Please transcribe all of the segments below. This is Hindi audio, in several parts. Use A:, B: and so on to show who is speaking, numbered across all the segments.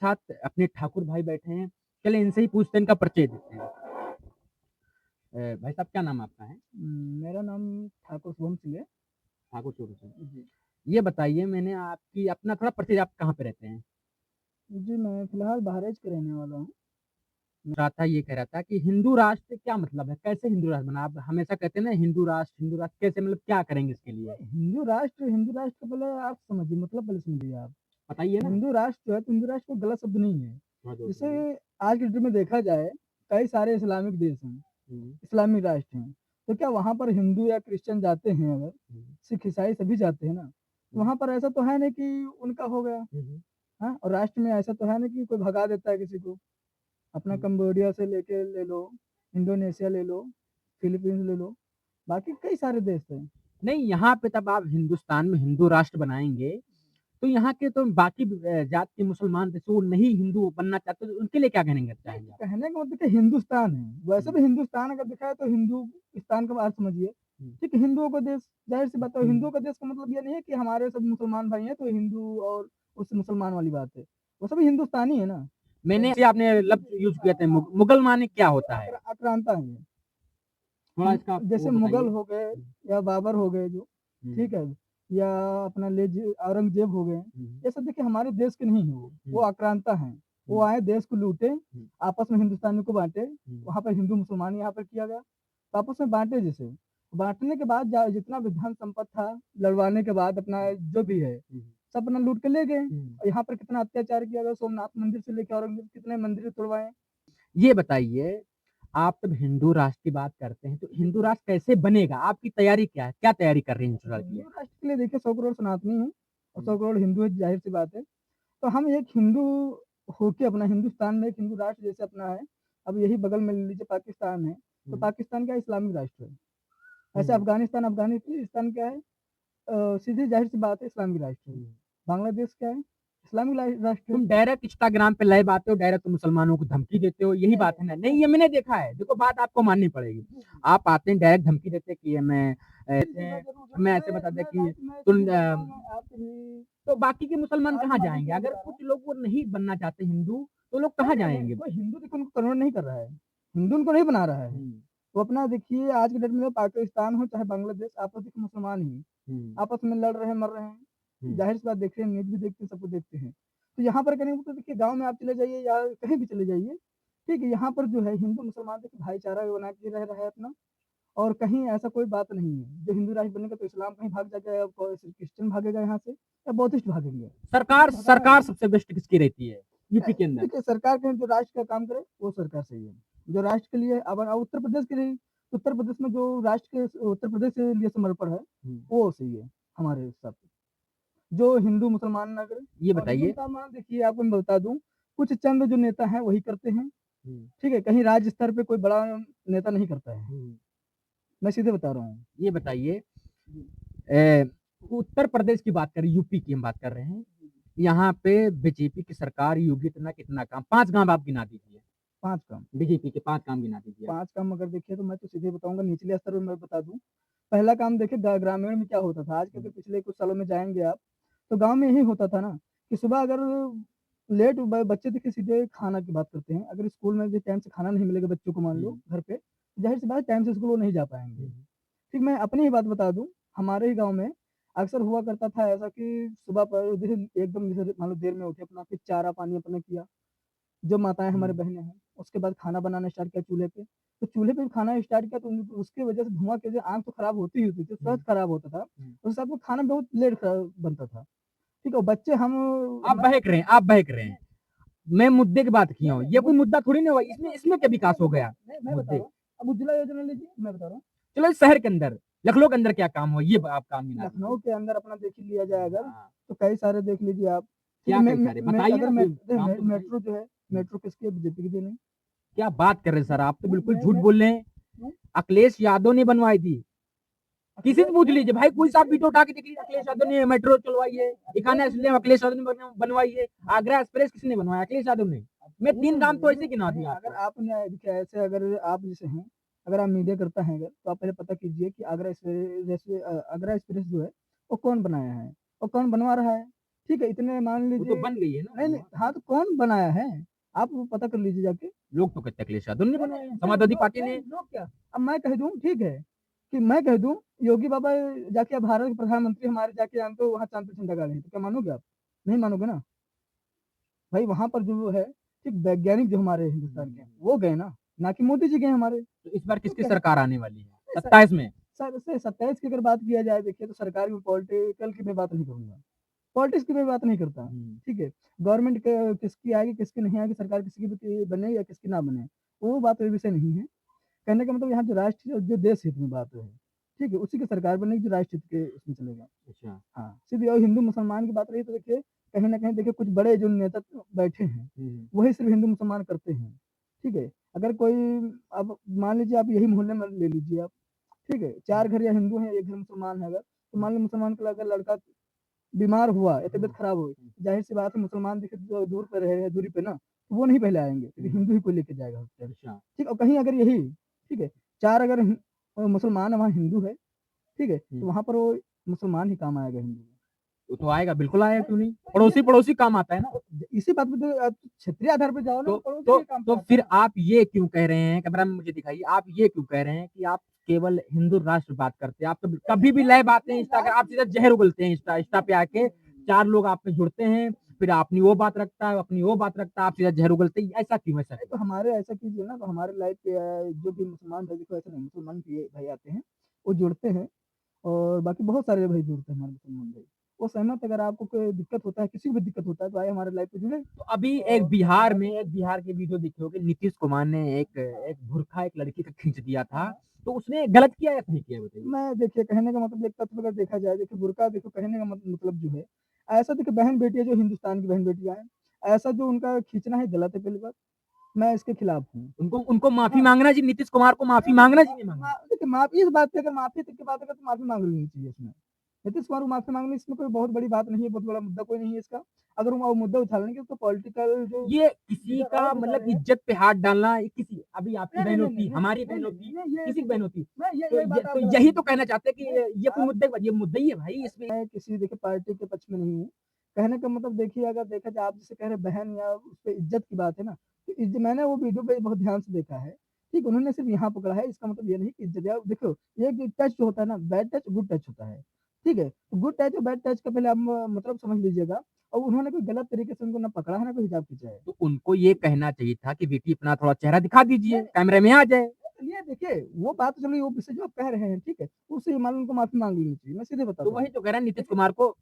A: साथ अपने ठाकुर भाई बैठे हैं, चलिए इनसे ही पूछते हैं, इनका परिचय देते हैं। भाई साहब क्या नाम आपका है?
B: मेरा नाम ठाकुर शुभम सिंह है।
A: ठाकुर चोरू सिंह।
B: जी।
A: ये बताइए मैंने आपकी अपना थोड़ा परिचय, आप कहाँ पे रहते हैं?
B: जी, मैं फ़िलहाल बहराइच का रहने वाला हूँ।
A: रहा था ये कह रहा था कि हिंदू राष्ट्र क्या मतलब है? कैसे हिंदू राष्ट्र बना? आप हमेशा कहते हैं ना हिंदू राष्ट्र कैसे, मतलब क्या करेंगे इसके लिए?
B: हिंदू राष्ट्र पहले आप समझिए, मतलब पहले समझिए आप।
A: बताइए ना।
B: हिंदू राष्ट्र जो है, तो हिंदू राष्ट्र कोई गलत शब्द नहीं है।
A: हाँ, जो
B: जैसे
A: बताइए।
B: आज के डेट में देखा जाए, कई सारे इस्लामिक देश हैं,
A: हुँ,
B: इस्लामिक राष्ट्र हैं। तो क्या वहाँ पर हिंदू या क्रिश्चियन जाते हैं अगर,
A: हुँ,
B: सिख, ईसाई सभी जाते हैं ना, तो
A: हुँ,
B: वहाँ पर ऐसा तो है नहीं कि उनका हो गया,
A: हुँ, हुँ,
B: हाँ? और राष्ट्र में ऐसा तो है नहीं कि कोई भगा देता है किसी को। अपना
A: हुँ।
B: कंबोडिया से लेके ले लो, इंडोनेशिया ले लो, फिलीपींस ले लो, बाकी कई सारे देश हैं।
A: नहीं, यहाँ पे तब आप हिंदुस्तान में हिंदू राष्ट्र बनाएँगे, तो यहाँ के तो बाकी जात के मुसलमान जैसे वो नहीं हिंदू बनना चाहते, तो उनके लिए क्या कहने
B: नहीं,
A: चाहेंगे आप?
B: कहने का मतलब कि हिंदुस्तान है, वैसे
A: हुँ,
B: भी हिंदुस्तान अगर देखा है तो हिंदुस्तान का अर्थ समझिए।
A: हुँ,
B: ठीक है, हिंदुओं का देश, ज़ाहिर-सी बात है,
A: हुँ।
B: हिंदुओं का देश का मतलब ये नहीं है कि हमारे सब मुसलमान भाई हैं तो हिंदू और उससे मुसलमान वाली बात है। वो सभी हिंदुस्तानी है ना।
A: मैंने से आपने लफ्ज़ यूज़ किया था मुगल माने क्या होता है?
B: आक्रांता है ये।
A: थोड़ा इसका वो
B: जैसे मुगल
A: बताइए।
B: हो गए
A: हुँ,
B: या बाबर हो गए जो,
A: हुँ,
B: ठीक है? या अपना औरंगज़ेब हो गए,
A: हुँ,
B: ये सब देखिए हमारे देश के नहीं हैं वो
A: हुँ,
B: आक्रांता हैं। वो
A: हुँ,
B: आए देश को लूटे,
A: हुँ,
B: आपस में हिंदुस्तानियों को बाँटे,
A: हुँ,
B: वहाँ पर हिंदू-मुसलमान यहाँ पर किया गया, तो आपस में बाँटे जिसे। बाँटने के बाद जा जितना भी धन संपत्ति था, लड़वाने के बाद अपना जो भी है,
A: हुँ,
B: सब अपना लूट के ले गए।
A: हुँ।
B: और यहाँ पर कितना अत्याचार किया गया, सोमनाथ मंदिर से लेके औरंगज़ेब कितने मंदिर तुड़वाए।
A: ये बताइए, आप जब हिंदू राष्ट्र की बात करते हैं, तो हिंदू राष्ट्र कैसे बनेगा? आपकी तैयारी क्या है? क्या तैयारी कर रही हैं हिंदू राष्ट्र के
B: हिंदू
A: लिए?
B: राष्ट्र के लिए देखिए 100 करोड़ सनातनी हैं और
A: हुँ,
B: 100 करोड़ हिंदू है, ज़ाहिर-सी बात है। तो हम एक हिंदू होके अपना हिंदुस्तान में एक हिंदू राष्ट्र जैसे अपना है, अब यही बगल में ले लीजिए पाकिस्तान है, तो
A: हुँ,
B: पाकिस्तान क्या है, इस्लामिक राष्ट्र है। ऐसे
A: हुँ,
B: अफ़गानिस्तान क्या है, सीधी ज़ाहिर-सी बात है, इस्लामिक राष्ट्र है।
A: हुँ।
B: बांग्लादेश क्या है, इस्लामिक राष्ट्र है।
A: तुम डायरेक्ट इंस्टाग्राम पे लाइव आते हो, डायरेक्ट तुम मुसलमानों को धमकी देते हो, यही बात है ना? नहीं, ये मैंने देखा है। देखो बात आपको माननी पड़ेगी।
B: जी, जी।
A: आप आते हैं डायरेक्ट धमकी देते हैं कि ये मैं
B: जी, जी, मैं ज़रूर, ज़रूर,
A: मैं ऐसे बता दें कि
B: मैं
A: तुम
B: सीधे बताऊँ, मैं आपकी
A: तो बाकी के मुसलमान
B: बात
A: कहाँ
B: मानने के
A: जाएँगे?
B: लिए
A: अगर
B: बता रहा
A: कुछ
B: हूँ।
A: लोग वो नहीं बनना चाहते हिंदू, तो लोग कहाँ
B: नहीं, नहीं,
A: जाएँगे?
B: कोई हिंदू देखो उनको कन्वर्ट नहीं कर रहा है। हिंदू उनको नहीं बना रहा है।
A: हुँ,
B: वो अपना देखिए आज के डेट में पाकिस्तान हो चाहे बांग्लादेश, आपस में मुसलमान ही
A: हुँ,
B: आपस में लड़ रहे हैं, मर रहे हैं।
A: हुँ,
B: ज़ाहिर-सी बात देख रहे हैं, न्यूज़ भी देखते हैं, सब कुछ देखते हैं। तो यहाँ पर करेंगे तो देखिए गाँव में आप चले जाइए या कहीं भी चले जाइए, ठीक है? यहाँ पर जो है हिंदू-मुसलमान देखिए भाईचारा बना के रह रहा है अपना, और कहीं ऐसा कोई बात नहीं है। जो हिंदू राष्ट्र बनेगा तो इस्लाम कहीं भाग जाएगा या कोई क्रिश्चियन भागेगा यहाँ से या बौद्धिस्ट भागेंगे। किसी को भगाना
A: सरकार
B: नहीं।
A: सबसे बेस्ट किसकी रहती है, यूपी के अंदर?
B: देखिए सरकार के जो राष्ट्र का काम करे वो सरकार सही है। जो राष्ट्र के लिए अब उत्तर प्रदेश के लिए, उत्तर प्रदेश में जो राष्ट्र के उत्तर प्रदेश के लिए समर्पण है,
A: हुँ,
B: वो सही है हमारे हिसाब से। जो हिंदू मुसलमान ना करे।
A: ये
B: और हिंदू
A: बताइए।
B: मुसलमान देखिए आपको मैं बता दूँ, कुछ चंद जो नेता हैं वही करते हैं,
A: हुँ,
B: ठीक है? कहीं राज्य स्तर पे कोई बड़ा नेता नहीं करता है।
A: हुँ,
B: मैं सीधे बता रहा हूँ।
A: ये बताइए
B: जी,
A: अ, उत्तर प्रदेश की बात करें, यूपी की हम बात कर रहे हैं। यहाँ पे बीजेपी की सरकार योगी आदित्यनाथ कितना काम 5 काम आप गिना दीजिए।
B: 5 काम।
A: बीजेपी के 5 काम गिना दीजिए आप।
B: 5 काम अगर देखिए तो मैं तो सीधे बताऊँगा, निचले स्तर पे मैं बता दूँ। पहला काम देखिए ग्रामीण में क्या होता था, आज के अगर
A: हुँ,
B: पिछले कुछ सालों में जाएँगे आप, तो गाँव में यही होता था ना कि सुबह अगर लेट बच्चे देखिए सीधे खाना की बात करते हैं, अगर स्कूल में जो टाइम से खाना नहीं मिलेगा बच्चों को मान लो
A: हुँ,
B: घर पे, ज़ाहिर-सी बात है टाइम से स्कूल वो नहीं जा पाएँगे।
A: हुँ,
B: ठीक, मैं अपनी ही बात बता दूँ, हमारे ही गाँव में अक्सर हुआ करता था ऐसा कि सुबह पर जैसे एकदम जैसे मान लो देर में उठे, अपना फिर चारा-पानी अपना किया, जो माताएँ हमारी
A: हुँ,
B: बहनें हैं, उसके बाद खाना बनाना स्टार्ट किया चूल्हे पे। तो चूल्हे पे खाना स्टार्ट किया तो उसकी वजह से धुआँ की वजह से आँख तो खराब होती ही होती थी,
A: हुँ,
B: स्वास्थ्य खराब होता था।
A: हुँ।
B: उस हिसाब से खाना बहुत लेट बनता था। ठीक है? बच्चे हम
A: आप
B: मैं
A: बहक रहे हैं, आप बहक रहे हैं। मैं मुद्दे की बात किया
B: नहीं,
A: हूँ,
B: नहीं,
A: ये कोई मुद्दा थोड़ी ना हुआ, इसमें क्या विकास हो गया?
B: नहीं, मैं बता रहा
A: मुद्दे
B: हूँ। अब उज्ज्वला योजना लीजिए, मैं बता रहा हूँ।
A: चलो इस शहर के अंदर, लखनऊ के अंदर क्या काम हुआ, ये आप काम गिना दीजिए।
B: लखनऊ के अंदर अपना देख ही लिया जाए अगर,
A: हाँ,
B: तो कई सारे देख लीजिए आप। ठीक है?
A: क्या कई सारे बताइए ना, कोई काम तो बताइए।
B: मेट्रो जो है,
A: हुँ,
B: मेट्रो किसकी है? बीजेपी की देन है।
A: क्या बात कर रहे हैं सर, आप तो बिल्कुल झूठ
B: मैं
A: बोल रहे हैं।
B: क्यों?
A: अखिलेश यादव ने बनवाई थी। किसी से
B: अखिलेश
A: पूछ
B: नहीं,
A: लीजिए भाई, कोई सा वीडियो उठा के देख लीजिए, अखिलेश यादव
B: अखिलेश
A: ने मेट्रो चलवाई है,
B: अखिलेश
A: दिखाना है इसलिए अखिलेश यादव ने बनवाई है। आगरा एक्सप्रेस किसने बनवाया? अखिलेश यादव ने। मैं
B: वो
A: 3 काम तो ऐसे गिना
B: नहीं,
A: दिया
B: अगर
A: आपको।
B: आपने देखिए ऐसे अगर आप जैसे हैं, अगर आप मीडिया करता हैं अगर, तो आप पहले पता कीजिए कि आगरा एक्सप्रेस जो है, वो कौन बनाया है और कौन बनवा रहा है। ठीक है, इतने मान
A: वो तो
B: लीजिए
A: बन गई है ना
B: नहीं, नहीं, हाँ, तो कौन बनाया है? आप वो पता कर लीजिए जाके।
A: लोग तो कहते हैं अखिलेश यादव ने
B: नहीं,
A: बनवाया है,
B: नहीं,
A: समाजवादी
B: लोग
A: पार्टी
B: नहीं,
A: ने।
B: लोग क्या? अब मैं कह दूँ, ठीक है, कि मैं कह दूँ योगी बाबा जाके अब भारत के प्रधानमंत्री हमारे जाके जानते हो वहाँ चाँद पे झंडा गाड़े हैं, तो क्या मानोगे आप? नहीं मानोगे ना। भाई वहाँ पर जो है, ठीक वैज्ञानिक जो हमारे हिंदुस्तान के, वो गए ना कि मोदी जी गए हमारे।
A: तो इस बार
B: तो
A: किसकी
B: क्या
A: सरकार आने वाली है
B: नहीं,
A: 27 में?
B: सर से 27 की अगर बात किया जाए, देखिए तो सरकार की पॉलिटिकल की मैं बात नहीं करूँगा। पॉलिटिक्स की मैं बात नहीं करता, ठीक है? गवर्नमेंट किसकी आएगी, किसकी नहीं आएगी, सरकार किसकी बने या किसकी ना बने, वो बात विषय नहीं है। कहने का मतलब यहाँ जो राष्ट्र जो देश हित में बात है, ठीक है? उसी की सरकार बनेगी जो राष्ट्र हित के उसमें चलेगा।
A: अच्छा।
B: हाँ, सीधी और हिंदू मुसलमान की बात रही तो देखिए कहीं न कहीं देखिए कुछ बड़े जो नेता बैठे हैं, वही सिर्फ़ हिंदू मुसलमान करते हैं, ठीक है? अगर कोई अब मान लीजिए आप यही मोहल्ले में ले लीजिए आप, ठीक है? 4 घर या हिंदू हैं, 1 घर मुसलमान है अगर, तो मान लो मुसलमान का अगर लड़का बीमार हुआ या तबीयत खराब हुई, ज़ाहिर-सी बात है मुसलमान देखिए दूर पे रहे हैं, दूरी पे ना, तो वो नहीं पहले आएँगे, क्योंकि हिंदू ही कोई लेके जाएगा हॉस्पिटल।
A: अच्छा।
B: ठीक है? और कहीं अगर यही, ठीक है, 4 अगर मुसलमान है, वहाँ हिंदू है, ठीक है? तो वहाँ पर वो मुसलमान ही काम आएगा हिंदू।
A: वो तो आएगा, बिल्कुल आएगा, क्यों नहीं?
B: ये
A: पड़ोसी काम आता है ना।
B: इसी बात पे तो आप क्षेत्रीय आधार पे जाओ ना,
A: तो
B: तो पड़ोसी
A: तो
B: के काम पे
A: तो
B: आता है
A: फिर
B: ना।
A: आप ये क्यों कह रहे हैं, कैमरा में मुझे दिखाइए, आप ये क्यों कह रहे हैं कि आप केवल हिंदू राष्ट्र बात करते हैं? आप तो कभी भी लय बातें इंस्टा आप सीधा जहर उगलते हैं, इंस्टा पे आके 4 लोग आप पे जुड़ते हैं, फिर अपनी वो बात रखता है, अपनी वो बात रखता है, आप सीधा जहर उगलते हैं, ऐसा क्यों? ऐसा
B: नहीं,
A: क्यों?
B: तो हमारे ऐसा कीजिए ना, तो हमारे लाइफ पे जो भी मुसलमान भाई, देखो ऐसा नहीं, मुसलमान भी भाई आते हैं, वो जुड़ते हैं, और बाकी बहुत सारे भाई जुड़ते हैं हमारे मुसलमान भाई। वो सहमत, अगर आपको कोई दिक्कत होता है, किसी को भी दिक्कत होता है, तो आए हमारे लाइफ पे जुड़े।
A: तो अभी
B: और
A: एक बिहार के वीडियो देखे होंगे, नीतीश कुमार ने एक बुरखा एक लड़की का खींच दिया था, तो उसने गलत किया या सही किया, बताइए?
B: मैं देखिए कहने का मतलब एक तत्व अगर देखा जाए, देखिए बुर्का देखो कहने का मतलब जो है, ऐसा देखिए बहन बेटियाँ जो हिंदुस्तान की बहन बेटियाँ हैं, ऐसा जो उनका खींचना है गलत है, पहली बात, मैं इसके खिलाफ हूँ।
A: उनको उनको माफी
B: हाँ,
A: मांगना चाहिए, नीतीश कुमार को माफी
B: नहीं,
A: मांगना चाहिए, मांगना।
B: देखिए माफ़ी, इस बात पे अगर माफ़ी तक की बात अगर, तो माफ़ी माँग लेनी चाहिए इसमें। नीतीश कुमार को माफ़ी माँगनी इसमें कोई बहुत बड़ी बात नहीं है, बहुत बड़ा मुद्दा कोई नहीं है इसका। अगर वो मुद्दा उठा लेंगे तो पॉलिटिकल जो
A: ये किसी
B: लीडर
A: का
B: और भी
A: मतलब
B: सारे हैं।
A: इज्जत पे हाथ डालना, ये किसी अभी आपकी
B: नहीं, नहीं,
A: बहन
B: नहीं,
A: होती,
B: नहीं,
A: हमारी
B: नहीं,
A: बहन
B: नहीं,
A: होती,
B: नहीं, ये
A: किसी की
B: देखिए,
A: बहन होती,
B: मैं
A: तो
B: ये बात आप
A: तो
B: गलत
A: यही
B: समझ
A: तो
B: रहे
A: कहना
B: हैं।
A: चाहते हैं कि
B: नहीं,
A: ये कोई
B: आप
A: मुद्दे, ये मुद्दा ही है भाई इसमें।
B: मैं किसी देखिए पार्टी के पक्ष में नहीं हूँ। कहने का मतलब देखिए, अगर देखा जाए आप जैसे कह रहे हैं बहन या उस पे इज़्ज़त की बात है ना, तो मैंने वो वीडियो पे बहुत ध्यान से देखा है। ठीक, उन्होंने सिर्फ़ यहाँ पकड़ा है, इसका मतलब ये नहीं कि इज़्ज़त, या देखो ये जो टच जो होता है ना, बैड टच, गुड टच होता है। ठीक है? तो गुड टच और बैड टच का पहले आप मतलब समझ लीजिएगा, और उन्होंने कोई गलत तरीके से उनको ना पकड़ा है, ना कोई हिजाब खींचा है।
A: तो उनको ये कहना चाहिए था कि बेटी अपना थोड़ा चेहरा दिखा दीजिए, कैमरे में आ जाए।
B: चलिए देखिए, वो बात तो चलिए, वो विषय जो आप कह रहे हैं, ठीक है? उससे मान लो उनको माफ़ी माँग लेनी चाहिए, मैं सीधे
A: तो
B: बताता
A: वही
B: हूँ।
A: तो कह रहा है नीतीश
B: देखिए,
A: कुमार को।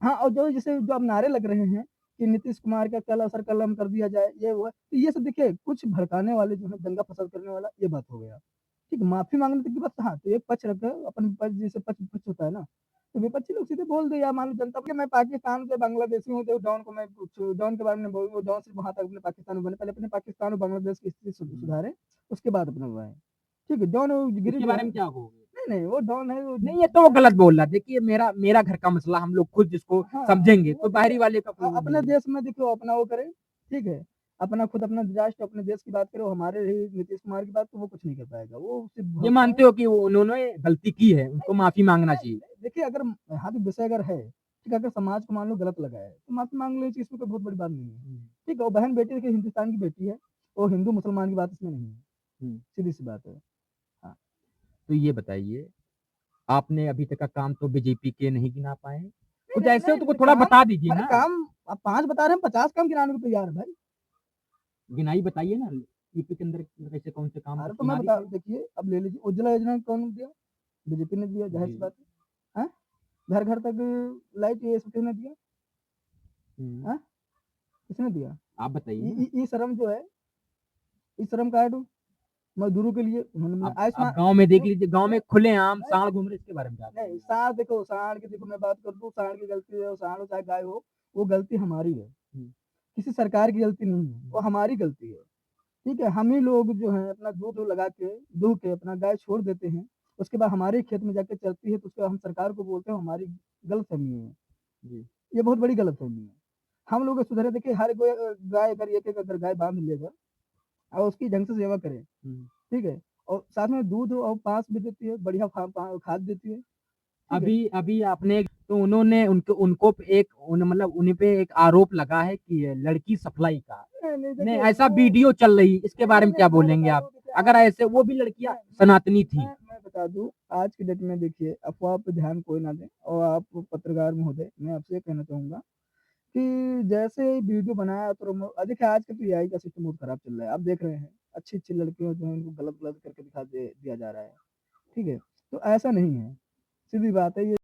B: हाँ, और जो जैसे जो अब नारे लग रहे हैं कि नीतीश कुमार का कल असर कलम कर दिया जाए, ये वो है, तो ये सब देखिए कुछ भड़काने वाले जो है, दंगा फ़साद करने वाला, ये बात हो गया। ठीक है, माफ़ी माँगने तक की बात, हाँ, तो एक पक्ष रखकर अपन पक्ष, जैसे पक्ष होता है ना, तो विपक्षी लोग सीधे बोल दे, या मान लो जनता कि मैं पाकिस्तान से बांग्लादेशी हूँ, तो डॉन को मैं कुछ डॉन के बारे में बोलूँ, डॉन सिर्फ़ वहाँ तक अपने पाकिस्तान में बने, पहले अपने पाकिस्तान और बांग्लादेश की स्थिति सुधारें, उसके बाद अपना वो आएँ। ठीक है, डॉन गिरी
A: उसके
B: जो
A: बारे
B: है,
A: में क्या कहोगे?
B: नहीं, नहीं, वो डॉन है, वो
A: नहीं, ये तो वो गलत बोल रहा है। देखिए, मेरा मेरा घर का मसला हम लोग खुद जिसको
B: हाँ,
A: समझेंगे,
B: वो
A: कोई
B: देखिए
A: बाहरी वाले का कोई वो
B: अपने
A: नहीं है।
B: देश में देखो अपना वो करे, ठीक है? अपना खुद अपना राष्ट्र, अपने देश की बात करे, वो हमारे रही नीतीश कुमार की बात, तो वो कुछ नहीं कर पाएगा। वो सिर्फ़
A: ये
B: भड़का है।
A: मानते हो कि वो उन्होंने गलती की है, उनको
B: नहीं,
A: माफी मांगना
B: नहीं,
A: चाहिए?
B: नहीं, देखिए अगर यहाँ पे विषय अगर है, ठीक है, अगर समाज को मान लो गलत लगा है, तो माफ़ी माँग लेनी चाहिए, इसमें कोई बहुत बड़ी बात नहीं है। ठीक है, वो बहन-बेटी देखिए हिंदुस्तान की बेटी है, वो हिंदू-मुसलमान की बात इसमें नहीं है,
A: हुँ।
B: सीधी-सी बात है। हाँ,
A: तो ये बताइए, आपने अभी तक का काम तो बीजेपी के नहीं गिना पाए हैं।
B: नहीं,
A: कुछ
B: नहीं,
A: ऐसे हो तो
B: नहीं,
A: कोई थोड़ा
B: काम,
A: बता दीजिए
B: भाई
A: ना।
B: काम आप 5 बता रहे हैं, 50 काम गिनाने को तैयार है भाई।
A: गिनाई बताइए ना, यूपी के अंदर ऐसे कौन से काम
B: अरे
A: आप
B: तो मैं
A: सुना
B: बता
A: दीजिए।
B: देखिए, अब ले लीजिए उज्ज्वला योजना कौन दिया? बीजेपी ने दिया,
A: जी।
B: ज़ाहिर-सी बात है। हैं? घर-घर तक लाइट, ये सब किसने दिया?
A: हुँ।
B: हैं? किसने दिया?
A: आप बताइए
B: ई
A: ना।
B: ई ई-श्रम जो है, ई-श्रम कार्ड मज़दूरों के लिए उन्होंने बनाया।
A: अब
B: आयुष्मान
A: गाँव में देख
B: जो
A: लीजिए, गाँव में खुलेआम
B: नहीं,
A: सांड घूम रहे, इसके बारे में क्या
B: नहीं,
A: कहेंगे?
B: साँड़ देखो, साँड़ की देखो मैं बात कर दूँ, साँड़ की गलती है, वो साँड़ हो चाहे गाय हो, वो गलती हमारी है।
A: हुँ।
B: किसी सरकार की गलती नहीं है, वो हमारी गलती है। ठीक है? हम ही लोग जो हैं अपना दूध लगा के, दूह के अपना गाय छोड़ देते हैं, उसके बाद हमारे खेत में जाके चरती है, तो उसके बाद हम सरकार को बोलते हैं हमारी गलतफ़हमी है।
A: जी।
B: ये बहुत बड़ी गलतफ़हमी है। हम लोग सुधरे, देखिए हर कोई गाय अगर एक-एक अगर गाय बाँध लेगा और उसकी ढंग से सेवा करे,
A: हुँ।
B: ठीक है? और साथ में दूध और पास भी देती है, बढ़िया खा पा खाद देती है, ठीक है?
A: अभी अभी आपने तो उन्होंने उनको मतलब उन्हीं पे एक आरोप लगा है कि ये लड़की सप्लाई का।
B: नहीं, नहीं
A: नहीं,
B: देखिए
A: ऐसा
B: वो
A: वीडियो चल रही, इसके
B: नहीं,
A: बारे
B: नहीं,
A: में
B: नहीं
A: क्या
B: मैं
A: बोलेंगे
B: बता
A: आप?
B: दूँ देखिए
A: अगर
B: आज
A: ऐसे वो भी लड़कियां
B: मैं
A: सनातनी थी।
B: मैं बता दूँ आज की डेट में देखिए अफ़वाह पे ध्यान कोई ना दे और आप पत्रकार महोदय मैं आपसे ये कहना चाहूँगा कि जैसे वीडियो बनाया तो देखिए आज का तो एआई का सिस्टम बहुत खराब चल रहा है। आप देख रहे हैं, अच्छी-अच्छी लड़कियों जो हैं उनको गलत-गलत करके दिखा दे दिया जा रहा है, ठीक है? तो ऐसा नहीं है, सीधी बात है ये